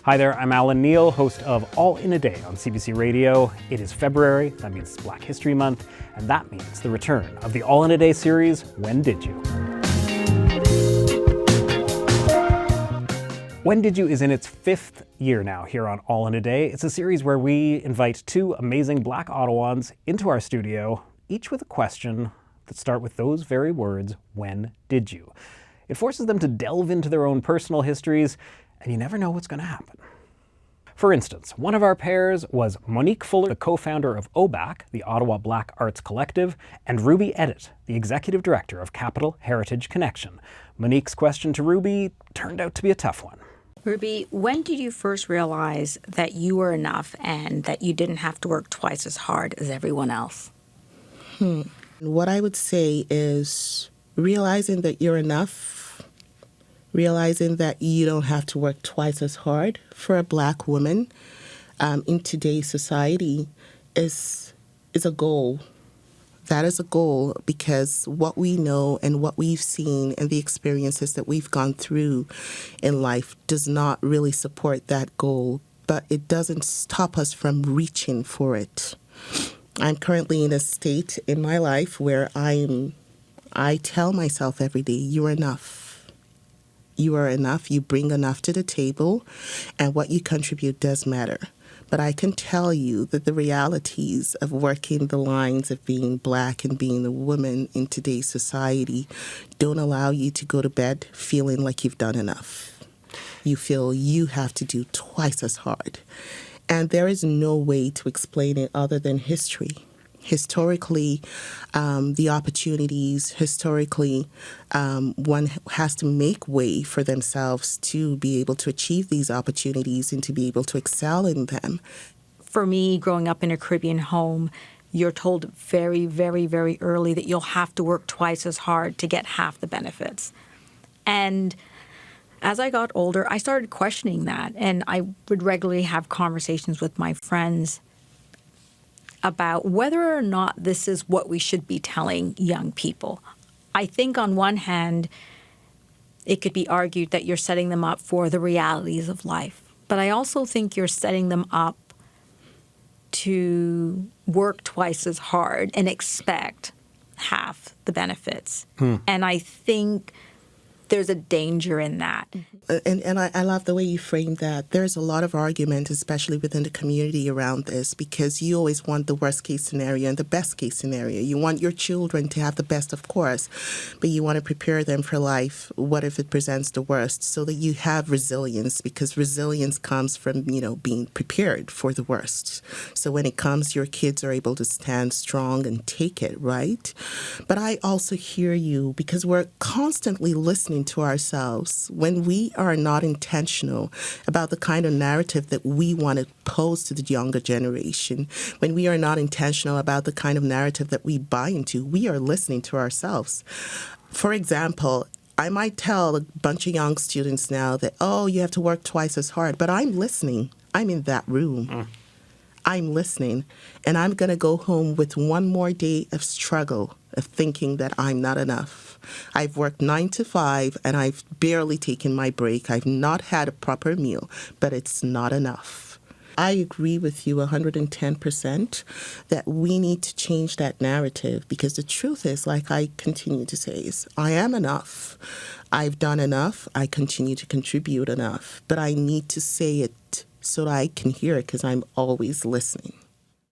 Hi there, I'm Alan Neal, host of All in a Day on CBC Radio. It is February, that means it's Black History Month, and that means the return of the All in a Day series, When Did You? When Did You is in its 5th year now here on All in a Day. It's a series where we invite two amazing Black Ottawans into our studio, each with a question that start with those very words, when did you? It forces them to delve into their own personal histories, and you never know what's going to happen. For instance, one of our pairs was Monique Fuller, the co-founder of OBAC, the Ottawa Black Arts Kollective, and Ruby Edet, the executive director of Capital Heritage Connexion. Monique's question to Ruby turned out to be a tough one. Ruby, when did you first realize that you were enough and that you didn't have to work twice as hard as everyone else? What I would say is realizing that you're enough, realizing that you don't have to work twice as hard for a Black woman in today's society is a goal. That is a goal because what we know and what we've seen and the experiences that we've gone through in life does not really support that goal, but it doesn't stop us from reaching for it. I'm currently in a state in my life where I tell myself every day, you're enough. You are enough, you bring enough to the table, and what you contribute does matter. But I can tell you that the realities of working the lines of being Black and being a woman in today's society don't allow you to go to bed feeling like you've done enough. You feel you have to do twice as hard. And there is no way to explain it other than history. Historically, the opportunities, one has to make way for themselves to be able to achieve these opportunities and to be able to excel in them. For me, growing up in a Caribbean home, you're told very, very, very early that you'll have to work twice as hard to get half the benefits. And as I got older, I started questioning that, and I would regularly have conversations with my friends about whether or not this is what we should be telling young people. I think on one hand, it could be argued that you're setting them up for the realities of life. But I also think you're setting them up to work twice as hard and expect half the benefits. And I think there's a danger in that. And I love the way you framed that. There's a lot of argument, especially within the community around this, because you always want the worst case scenario and the best case scenario. You want your children to have the best, of course, but you want to prepare them for life. What if it presents the worst? So that you have resilience, because resilience comes from, being prepared for the worst. So when it comes, your kids are able to stand strong and take it, right? But I also hear you because we're constantly listening to ourselves. When we are not intentional about the kind of narrative that we want to pose to the younger generation, when we are not intentional about the kind of narrative that we buy into, we are listening to ourselves. For example, I might tell a bunch of young students now that, you have to work twice as hard, but I'm listening. I'm in that room. I'm listening, and I'm going to go home with one more day of struggle, of thinking that I'm not enough. I've worked 9 to 5, and I've barely taken my break. I've not had a proper meal, but it's not enough. I agree with you 110% that we need to change that narrative, because the truth is, like I continue to say, is I am enough. I've done enough. I continue to contribute enough, but I need to say it so that I can hear it, because I'm always listening.